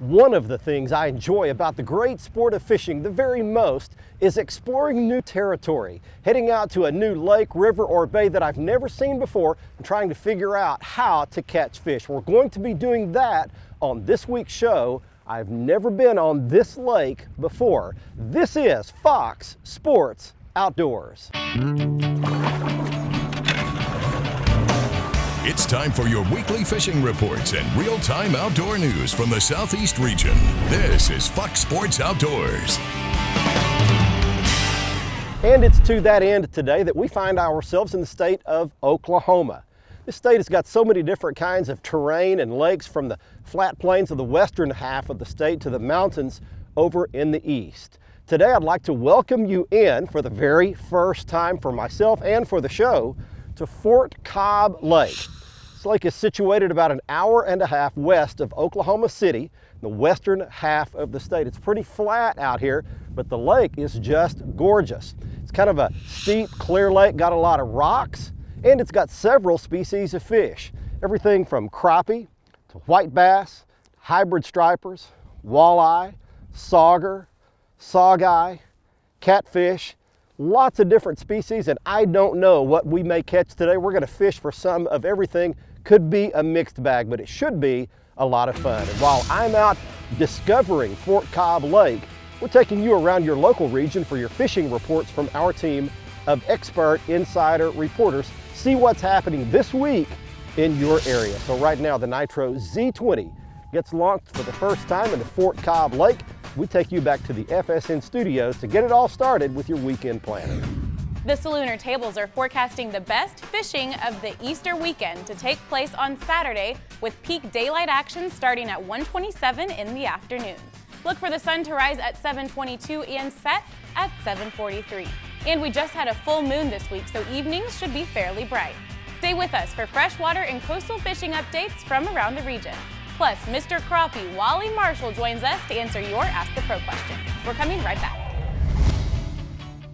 One of the things I enjoy about the great sport of fishing the very most is exploring new territory, heading out to a new lake, river, or bay that I've never seen before and trying to figure out how to catch fish. We're going to be doing that on this week's show. I've never been on this lake before. This is Fox Sports Outdoors. It's time for your weekly fishing reports and real-time outdoor news from the Southeast region. This is Fox Sports Outdoors. And it's to that end today that we find ourselves in the state of Oklahoma. This state has got so many different kinds of terrain and lakes, from the flat plains of the western half of the state to the mountains over in the east. Today I'd like to welcome you in for the very first time for myself and for the show to Fort Cobb Lake. This lake is situated about an hour and a half west of Oklahoma City, the western half of the state. It's pretty flat out here, but the lake is just gorgeous. It's kind of a steep, clear lake, got a lot of rocks, and it's got several species of fish. Everything from crappie to white bass, hybrid stripers, walleye, sauger, saugeye, catfish, lots of different species, and I don't know what we may catch today. We're gonna fish for some of everything. Could be a mixed bag, but it should be a lot of fun. And while I'm out discovering Fort Cobb Lake, we're taking you around your local region for your fishing reports from our team of expert insider reporters. See what's happening this week in your area. So right now, the Nitro Z20 gets launched for the first time into Fort Cobb Lake. We take you back to the FSN studios to get it all started with your weekend planning. The Salooner tables are forecasting the best fishing of the Easter weekend to take place on Saturday, with peak daylight action starting at 1:27 in the afternoon. Look for the sun to rise at 7:22 and set at 7:43. And we just had a full moon this week, so evenings should be fairly bright. Stay with us for freshwater and coastal fishing updates from around the region. Plus, Mr. Crappie Wally Marshall joins us to answer your Ask the Pro question. We're coming right back.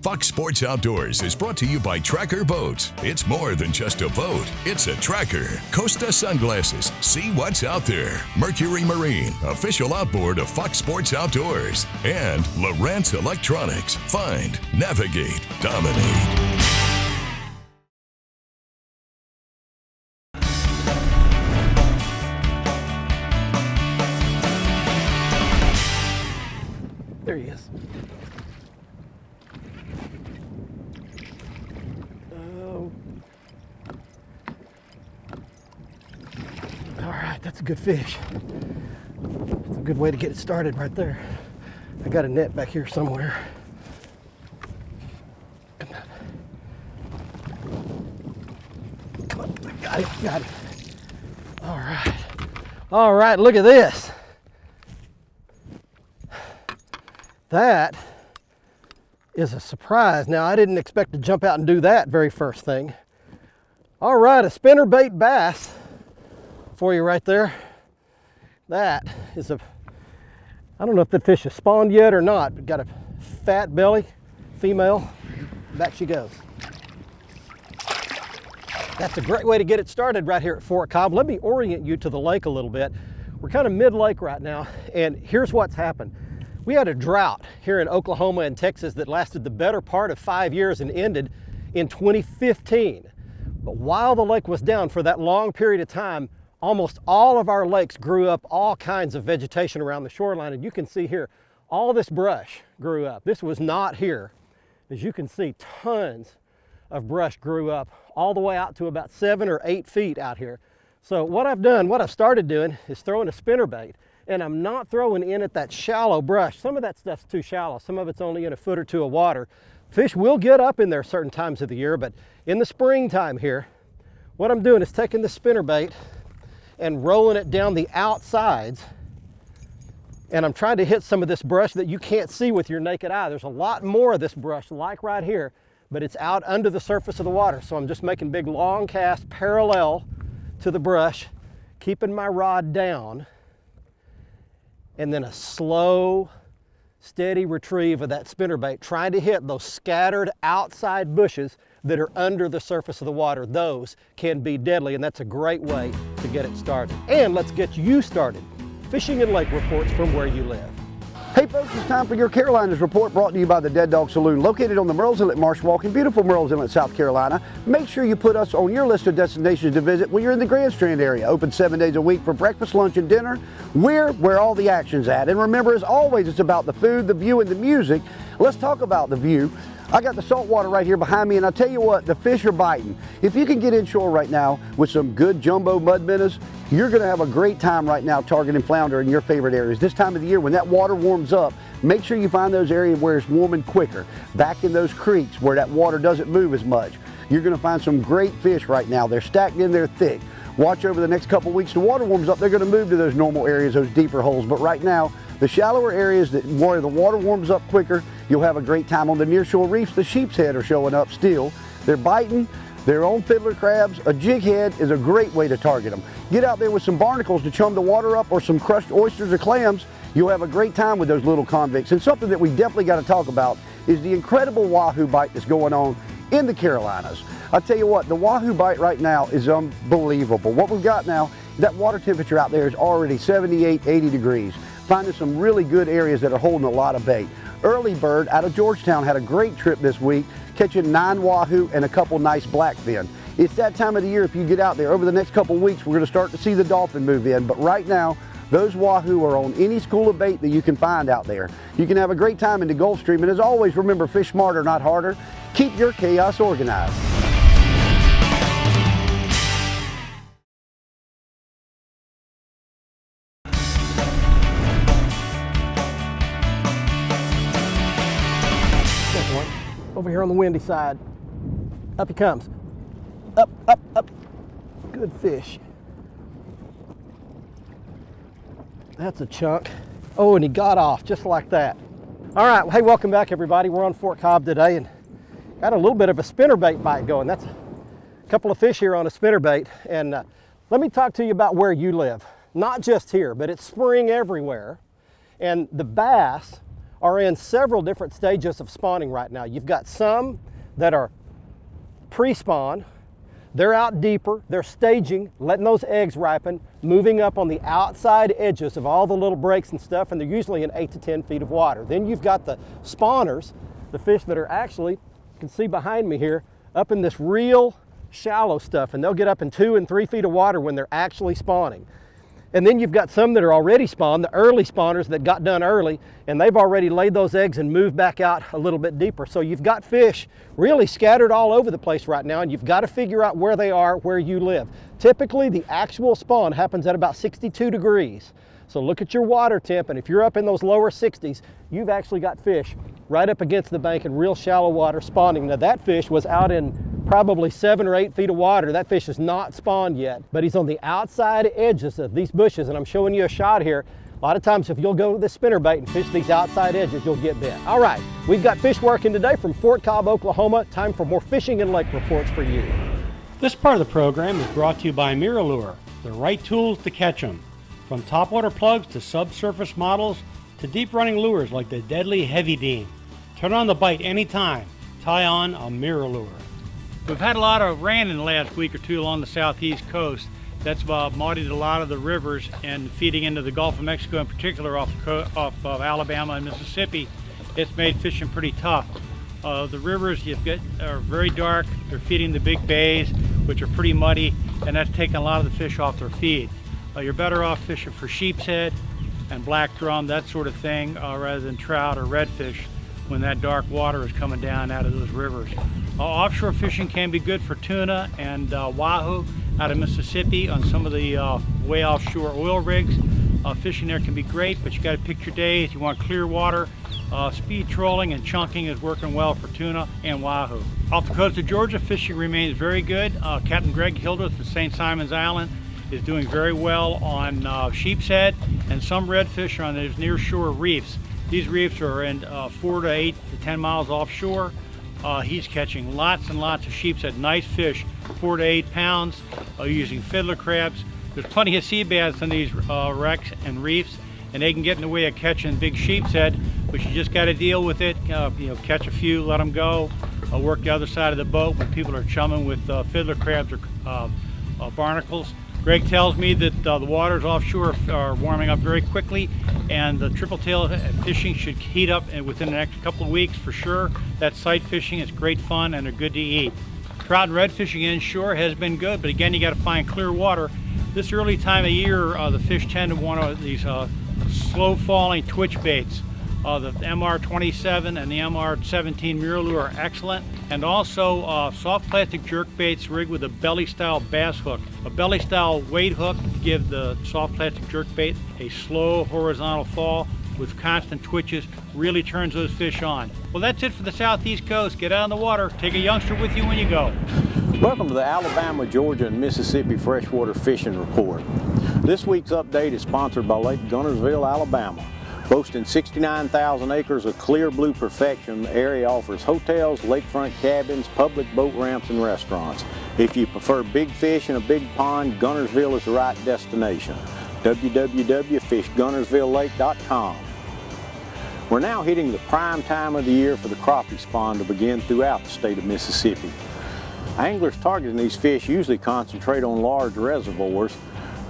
Fox Sports Outdoors is brought to you by Tracker Boats. It's more than just a boat, it's a tracker. Costa sunglasses, see what's out there. Mercury Marine, official outboard of Fox Sports Outdoors. And Lowrance Electronics, find, navigate, dominate. There he is. Oh. All right, that's a good fish. That's a good way to get it started right there. I got a net back here somewhere. Come on. Come on, got it. All right, look at this. That is a surprise. Now, I didn't expect to jump out and do that very first thing. All right, a spinnerbait bass for you right there. That is I don't know if the fish has spawned yet or not, but got a fat belly, female. Back she goes. That's a great way to get it started right here at Fort Cobb. Let me orient you to the lake a little bit. We're kind of mid-lake right now, and here's what's happened. We had a drought here in Oklahoma and Texas that lasted the better part of 5 years and ended in 2015. But while the lake was down for that long period of time, almost all of our lakes grew up all kinds of vegetation around the shoreline. And you can see here, all this brush grew up. This was not here. As you can see, tons of brush grew up all the way out to about 7 or 8 feet out here. So what I've started doing is throwing a spinnerbait. And I'm not throwing in at that shallow brush. Some of that stuff's too shallow. Some of it's only in a foot or two of water. Fish will get up in there certain times of the year, but in the springtime here, what I'm doing is taking the spinnerbait and rolling it down the outsides. And I'm trying to hit some of this brush that you can't see with your naked eye. There's a lot more of this brush, like right here, but it's out under the surface of the water. So I'm just making big long casts parallel to the brush, keeping my rod down, and then a slow, steady retrieve of that spinnerbait, trying to hit those scattered outside bushes that are under the surface of the water. Those can be deadly, and that's a great way to get it started. And let's get you started fishing and lake reports from where you live. Hey folks, it's time for your Carolinas Report, brought to you by the Dead Dog Saloon, located on the Murrells Inlet Marsh Walk in beautiful Murrells Inlet, South Carolina. Make sure you put us on your list of destinations to visit when you're in the Grand Strand area. Open 7 days a week for breakfast, lunch, and dinner. We're where all the action's at. And remember, as always, it's about the food, the view, and the music. Let's talk about the view. I got the salt water right here behind me, and I'll tell you what, the fish are biting. If you can get inshore right now with some good jumbo mud minnows, you're gonna have a great time right now targeting flounder in your favorite areas. This time of the year, when that water warms up, make sure you find those areas where it's warming quicker, back in those creeks where that water doesn't move as much. You're gonna find some great fish right now. They're stacked in there thick. Watch over the next couple weeks, the water warms up, they're gonna move to those normal areas, those deeper holes. But right now, the shallower areas where the water warms up quicker, you'll have a great time. On the nearshore reefs, the sheep's head are showing up still. They're biting. Their own fiddler crabs. A jig head is a great way to target them. Get out there with some barnacles to chum the water up, or some crushed oysters or clams. You'll have a great time with those little convicts. And something that we definitely got to talk about is the incredible wahoo bite that's going on in the Carolinas. I'll tell you what, the wahoo bite right now is unbelievable. What we've got now, that water temperature out there is already 78, 80 degrees. Finding some really good areas that are holding a lot of bait. Early Bird out of Georgetown had a great trip this week, catching 9 wahoo and a couple nice blackfin. It's that time of the year. If you get out there over the next couple weeks, we're going to start to see the dolphin move in. But right now, those wahoo are on any school of bait that you can find out there. You can have a great time in the Gulf Stream. And as always, remember, fish smarter, not harder. Keep your chaos organized. Over here on the windy side. Up he comes. Up, up, up. Good fish. That's a chunk. Oh, and he got off just like that. All right, well, hey, welcome back everybody. We're on Fort Cobb today and got a little bit of a spinnerbait bite going. That's a couple of fish here on a spinnerbait. And let me talk to you about where you live. Not just here, but it's spring everywhere. And the bass are in several different stages of spawning right now. You've got some that are pre-spawn. They're out deeper, they're staging, letting those eggs ripen, moving up on the outside edges of all the little breaks and stuff, and they're usually in 8 to 10 feet of water. Then you've got the spawners, the fish that are actually, you can see behind me here, up in this real shallow stuff, and they'll get up in 2 and 3 feet of water when they're actually spawning. And then you've got some that are already spawned, the early spawners that got done early, and they've already laid those eggs and moved back out a little bit deeper. So you've got fish really scattered all over the place right now, and you've got to figure out where they are, where you live. Typically, the actual spawn happens at about 62 degrees. So look at your water temp, and if you're up in those lower 60s, you've actually got fish right up against the bank in real shallow water spawning. Now that fish was out in probably 7 or 8 feet of water. That fish is not spawned yet, but he's on the outside edges of these bushes, and I'm showing you a shot here. A lot of times if you'll go to the spinnerbait and fish these outside edges, you'll get bit. All right, we've got fish working today from Fort Cobb, Oklahoma. Time for more fishing and lake reports for you. This part of the program is brought to you by MirrOlure, the right tools to catch them. From topwater plugs to subsurface models to deep running lures like the deadly Heavy Beam. Turn on the bite anytime. Tie on a MirrOlure. We've had a lot of rain in the last week or two along the southeast coast. That's muddied a lot of the rivers and feeding into the Gulf of Mexico in particular off of Alabama and Mississippi. It's made fishing pretty tough. The rivers are very dark. They're feeding the big bays, which are pretty muddy, and that's taking a lot of the fish off their feed. You're better off fishing for sheep's head and black drum, that sort of thing, rather than trout or redfish when that dark water is coming down out of those rivers. Offshore fishing can be good for tuna and wahoo out of Mississippi on some of the way offshore oil rigs. Fishing there can be great, but you got to pick your days. You want clear water. Speed trolling and chunking is working well for tuna and wahoo. Off the coast of Georgia, fishing remains very good. Captain Greg Hildreth of St. Simon's Island is doing very well on sheep's head, and some redfish are on those near shore reefs. These reefs are in 4 to 8 to 10 miles offshore. He's catching lots and lots of sheep's head, nice fish, 4 to 8 pounds, using fiddler crabs. There's plenty of sea bass on these wrecks and reefs, and they can get in the way of catching big sheep's head, but you just got to deal with it. Catch a few, let them go, work the other side of the boat when people are chumming with fiddler crabs or barnacles. Greg tells me that the waters offshore are warming up very quickly, and the triple tail fishing should heat up within the next couple of weeks for sure. That sight fishing is great fun and they're good to eat. Trout and red fishing inshore has been good, but again, you got to find clear water. This early time of year, the fish tend to want these slow falling twitch baits. The MR27 and the MR17 mirror lure are excellent, and also soft plastic jerk baits rigged with a belly style bass hook. A belly style weight hook to give the soft plastic jerk bait a slow horizontal fall with constant twitches really turns those fish on. Well, that's it for the Southeast Coast. Get out on the water. Take a youngster with you when you go. Welcome to the Alabama, Georgia, and Mississippi Freshwater Fishing Report. This week's update is sponsored by Lake Guntersville, Alabama. Boasting 69,000 acres of clear blue perfection, the area offers hotels, lakefront cabins, public boat ramps, and restaurants. If you prefer big fish in a big pond, Guntersville is the right destination. www.fishguntersvillelake.com. We're now hitting the prime time of the year for the crappie spawn to begin throughout the state of Mississippi. Anglers targeting these fish usually concentrate on large reservoirs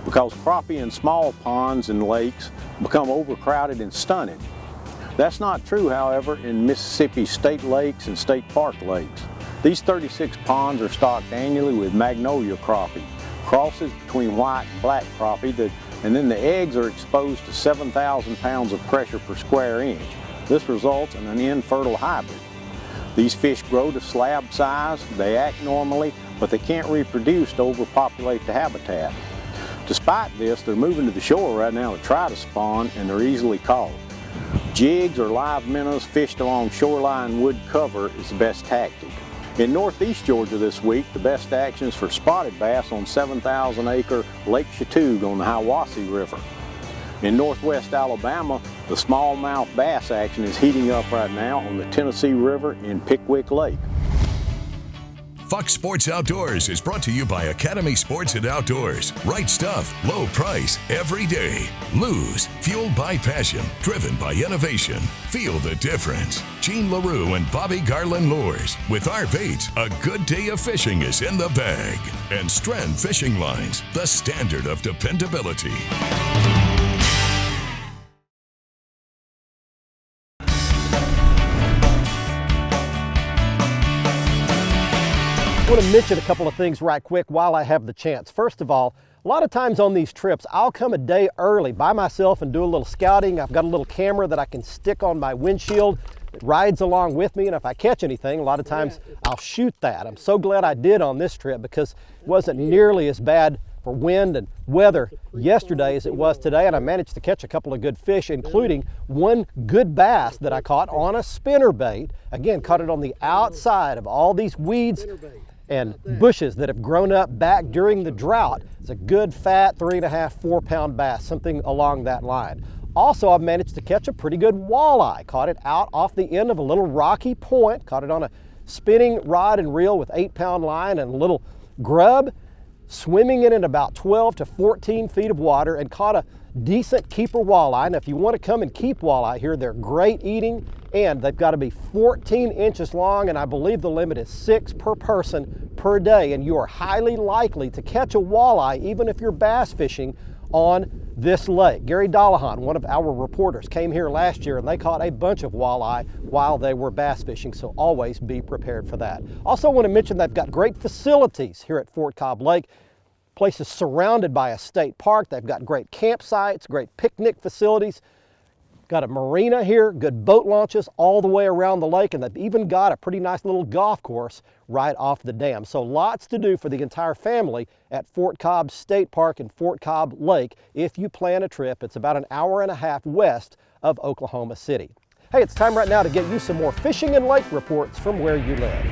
because crappie in small ponds and lakes become overcrowded and stunted. That's not true, however, in Mississippi's state lakes and state park lakes. These 36 ponds are stocked annually with magnolia crappie, crosses between white and black crappie, and then the eggs are exposed to 7,000 pounds of pressure per square inch. This results in an infertile hybrid. These fish grow to slab size, they act normally, but they can't reproduce to overpopulate the habitat. Despite this, they're moving to the shore right now to try to spawn, and they're easily caught. Jigs or live minnows fished along shoreline wood cover is the best tactic. In northeast Georgia this week, the best action is for spotted bass on 7,000-acre Lake Chattooga on the Hiwassee River. In northwest Alabama, the smallmouth bass action is heating up right now on the Tennessee River in Pickwick Lake. Fox Sports Outdoors is brought to you by Academy Sports and Outdoors. Right stuff, low price, every day. Lose, fueled by passion, driven by innovation. Feel the difference. Gene LaRue and Bobby Garland Lures. With our baits, a good day of fishing is in the bag. And Strand Fishing Lines, the standard of dependability. I want to mention a couple of things right quick while I have the chance. First of all, a lot of times on these trips, I'll come a day early by myself and do a little scouting. I've got a little camera that I can stick on my windshield that rides along with me, and if I catch anything, a lot of times I'll shoot that. I'm so glad I did on this trip because it wasn't nearly as bad for wind and weather yesterday as it was today, and I managed to catch a couple of good fish, including one good bass that I caught on a spinnerbait. Again, caught it on the outside of all these weeds and bushes that have grown up back during the drought. It's a good fat 3.5, 4 pound bass, something along that line. Also, I've managed to catch a pretty good walleye. Caught it out off the end of a little rocky point, caught it on a spinning rod and reel with 8-pound line and a little grub, swimming in about 12 to 14 feet of water, and caught a decent keeper walleye. Now, if you want to come and keep walleye here, they're great eating, and they've got to be 14 inches long, and I believe the limit is 6 per person per day, and you are highly likely to catch a walleye even if you're bass fishing on this lake. Gary Dollahan, one of our reporters, came here last year and they caught a bunch of walleye while they were bass fishing, so always be prepared for that. Also want to mention they've got great facilities here at Fort Cobb Lake. Place is surrounded by a state park. They've got great campsites, great picnic facilities. Got a marina here, good boat launches all the way around the lake, and they've even got a pretty nice little golf course right off the dam. So lots to do for the entire family at Fort Cobb State Park and Fort Cobb Lake if you plan a trip. It's about an hour and a half west of Oklahoma City. Hey, it's time right now to get you some more fishing and lake reports from where you live.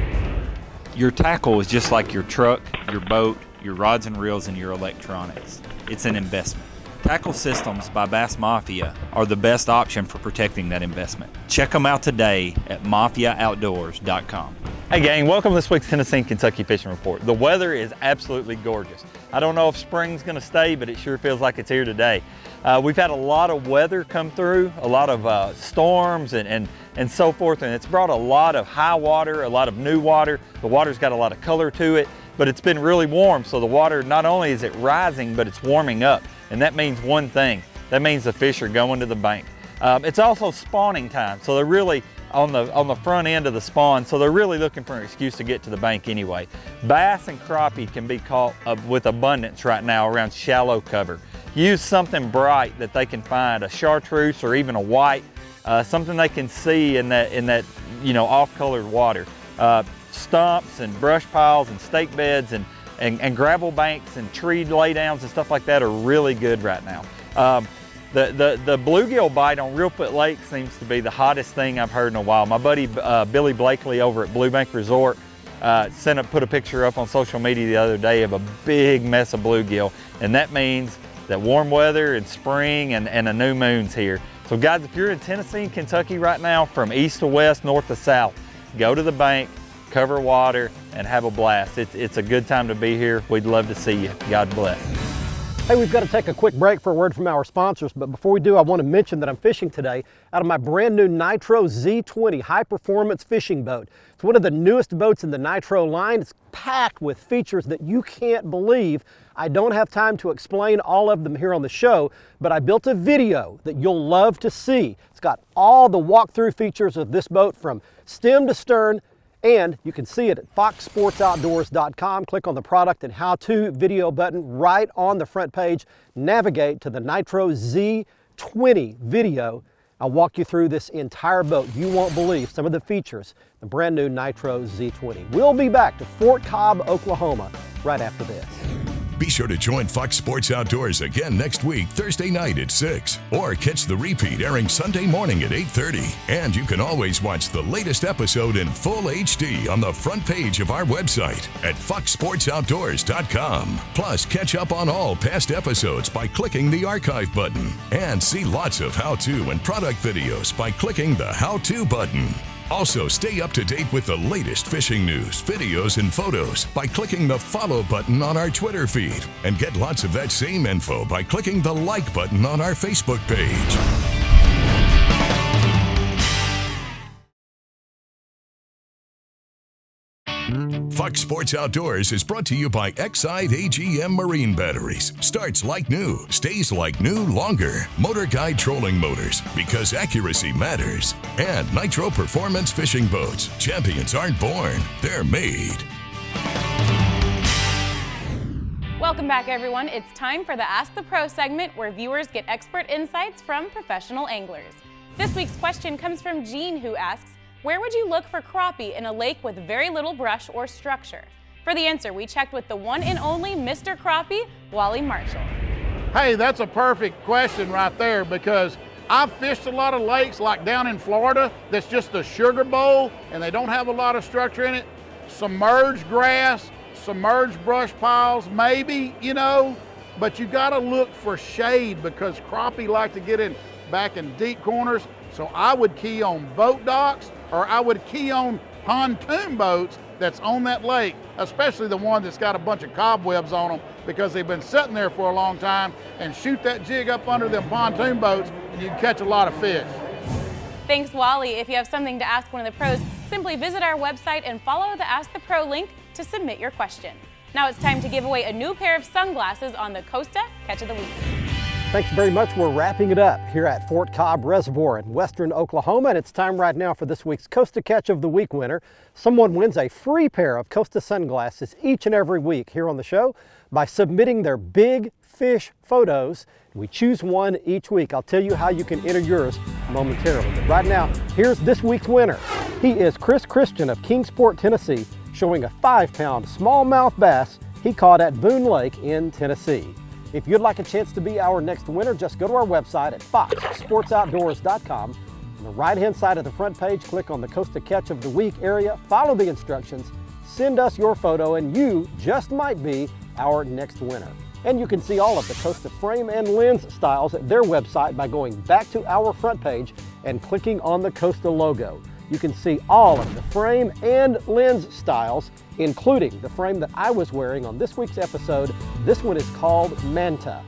Your tackle is just like your truck, your boat, your rods and reels, and your electronics. It's an investment. Tackle Systems by Bass Mafia are the best option for protecting that investment. Check them out today at mafiaoutdoors.com. Hey gang, welcome to this week's Tennessee and Kentucky Fishing Report. The weather is absolutely gorgeous. I don't know if spring's gonna stay, but it sure feels like it's here today. We've had a lot of weather come through, a lot of storms and so forth, and it's brought a lot of high water, a lot of new water. The water's got a lot of color to it. but it's been really warm, so the water, not only is it rising, but it's warming up. And that means one thing, that means the fish are going to the bank. It's also spawning time, so they're really on the front end of the spawn, so they're really looking for an excuse to get to the bank anyway. Bass and crappie can be caught with abundance right now around shallow cover. Use something bright that they can find, a chartreuse or even a white, something they can see in that off-colored water. Stumps and brush piles and stake beds and gravel banks and tree laydowns and stuff like that are really good right now. The bluegill bite on Reelfoot Lake seems to be the hottest thing I've heard in a while. My buddy Billy Blakely over at Blue Bank Resort put a picture up on social media the other day of a big mess of bluegill, and that means that warm weather and spring and a new moon's here. So guys, if you're in Tennessee and Kentucky right now, from east to west, north to south, go to the bank, cover water, and have a blast. It's a good time to be here. We'd love to see you. God bless. Hey, we've got to take a quick break for a word from our sponsors, but before we do, I want to mention that I'm fishing today out of my brand new Nitro Z20 high-performance fishing boat. It's one of the newest boats in the Nitro line. It's packed with features that you can't believe. I don't have time to explain all of them here on the show, but I built a video that you'll love to see. It's got all the walkthrough features of this boat from stem to stern, and you can see it at foxsportsoutdoors.com. Click on the product and how-to video button right on the front page. Navigate to the Nitro Z20 video. I'll walk you through this entire boat. You won't believe some of the features, the brand new Nitro Z20. We'll be back to Fort Cobb, Oklahoma, right after this. Be sure to join Fox Sports Outdoors again next week, Thursday night at 6, or catch the repeat airing Sunday morning at 8:30. And you can always watch the latest episode in full HD on the front page of our website at foxsportsoutdoors.com. Plus, catch up on all past episodes by clicking the archive button, and see lots of how-to and product videos by clicking the how-to button. Also, stay up to date with the latest fishing news, videos, and photos by clicking the follow button on our Twitter feed, and get lots of that same info by clicking the like button on our Facebook page. Fox Sports Outdoors is brought to you by Exide AGM Marine Batteries. Starts like new, stays like new longer. Motor Guide Trolling Motors, because accuracy matters. And Nitro Performance Fishing Boats. Champions aren't born, they're made. Welcome back, everyone. It's time for the Ask the Pro segment, where viewers get expert insights from professional anglers. This week's question comes from Jean, who asks, where would you look for crappie in a lake with very little brush or structure? For the answer, we checked with the one and only Mr. Crappie, Wally Marshall. Hey, that's a perfect question right there, because I've fished a lot of lakes like down in Florida that's just a sugar bowl and they don't have a lot of structure in it. Submerged grass, submerged brush piles, maybe, but you gotta look for shade, because crappie like to get back in deep corners. So I would key on boat docks, or I would key on pontoon boats that's on that lake, especially the one that's got a bunch of cobwebs on them because they've been sitting there for a long time, and shoot that jig up under them pontoon boats and you can catch a lot of fish. Thanks, Wally. If you have something to ask one of the pros, simply visit our website and follow the Ask the Pro link to submit your question. Now it's time to give away a new pair of sunglasses on the Costa Catch of the Week. Thanks very much. We're wrapping it up here at Fort Cobb Reservoir in western Oklahoma, and it's time right now for this week's Costa Catch of the Week winner. Someone wins a free pair of Costa sunglasses each and every week here on the show by submitting their big fish photos. We choose one each week. I'll tell you how you can enter yours momentarily. But right now, here's this week's winner. He is Chris Christian of Kingsport, Tennessee, showing a 5-pound smallmouth bass he caught at Boone Lake in Tennessee. If you'd like a chance to be our next winner, just go to our website at foxsportsoutdoors.com. On the right-hand side of the front page, click on the Costa Catch of the Week area, follow the instructions, send us your photo, and you just might be our next winner. And you can see all of the Costa frame and lens styles at their website by going back to our front page and clicking on the Costa logo. You can see all of the frame and lens styles, including the frame that I was wearing on this week's episode. This one is called Manta.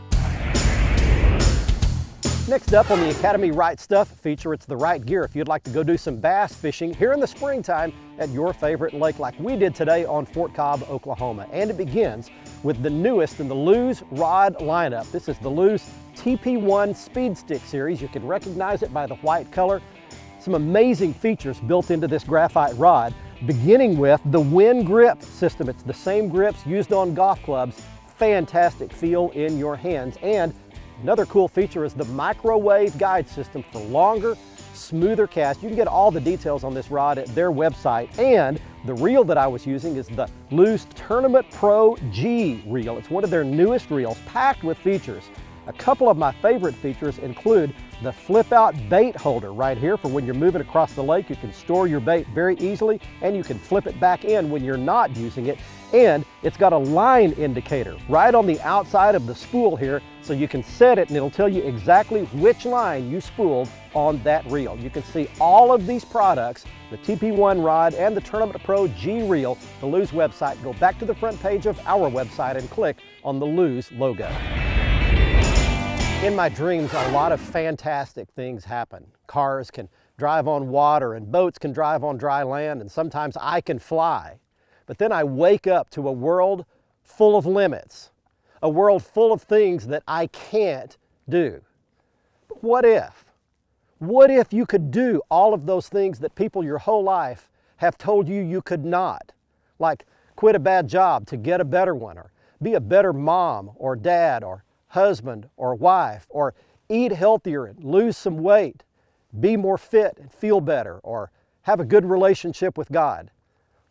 Next up on the Academy Right Stuff feature, it's the right gear if you'd like to go do some bass fishing here in the springtime at your favorite lake like we did today on Fort Cobb, Oklahoma. And it begins with the newest in the Lew's rod lineup. This is the Lew's TP1 Speed Stick series. You can recognize it by the white color. Some amazing features built into this graphite rod, beginning with the wind grip system. It's the same grips used on golf clubs. Fantastic feel in your hands. And another cool feature is the microwave guide system for longer, smoother cast. You can get all the details on this rod at their website. And the reel that I was using is the Lew's Tournament Pro G reel. It's one of their newest reels, packed with features. A couple of my favorite features include the flip-out bait holder right here for when you're moving across the lake. You can store your bait very easily, and you can flip it back in when you're not using it. And it's got a line indicator right on the outside of the spool here, so you can set it and it'll tell you exactly which line you spooled on that reel. You can see all of these products, the TP1 rod and the Tournament Pro G reel, the Lew's website. Go back to the front page of our website and click on the Lew's logo. In my dreams, a lot of fantastic things happen. Cars can drive on water and boats can drive on dry land, and sometimes I can fly. But then I wake up to a world full of limits, a world full of things that I can't do. But what if? What if you could do all of those things that people your whole life have told you you could not? Like quit a bad job to get a better one, or be a better mom or dad or husband or wife, or eat healthier and lose some weight, be more fit and feel better, or have a good relationship with God.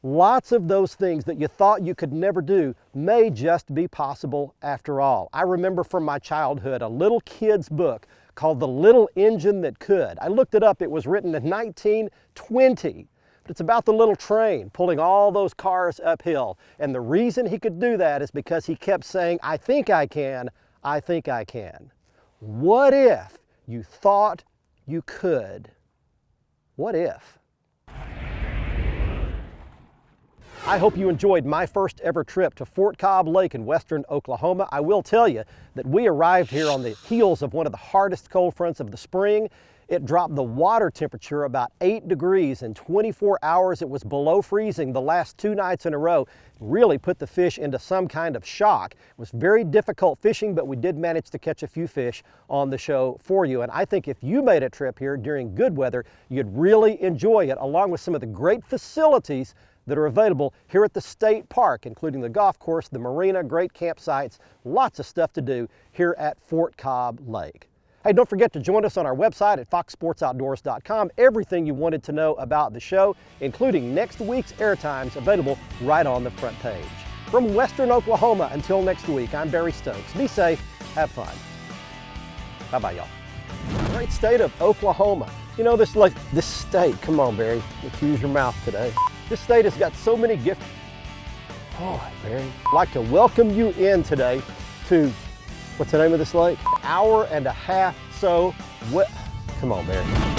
Lots of those things that you thought you could never do may just be possible after all. I remember from my childhood a little kid's book called The Little Engine That Could. I looked it up. It was written in 1920. But it's about the little train pulling all those cars uphill. And the reason he could do that is because he kept saying, I think I can, I think I can. What if you thought you could? What if? I hope you enjoyed my first ever trip to Fort Cobb Lake in western Oklahoma. I will tell you that we arrived here on the heels of one of the hardest cold fronts of the spring. It dropped the water temperature about 8 degrees in 24 hours. It was below freezing the last 2 nights in a row. It really put the fish into some kind of shock. It was very difficult fishing, but we did manage to catch a few fish on the show for you. And I think if you made a trip here during good weather, you'd really enjoy it, along with some of the great facilities that are available here at the state park, including the golf course, the marina, great campsites, lots of stuff to do here at Fort Cobb Lake. Hey, don't forget to join us on our website at foxsportsoutdoors.com. Everything you wanted to know about the show, including next week's airtimes, available right on the front page. From western Oklahoma, until next week, I'm Barry Stokes. Be safe, have fun. Bye-bye, y'all. Great state of Oklahoma. You know, this state, come on, Barry, let's use your mouth today. This state has got so many gifts. Oh, Barry. I'd like to welcome you in today to, what's the name of this lake? Hour and a half. So, come on, Barry.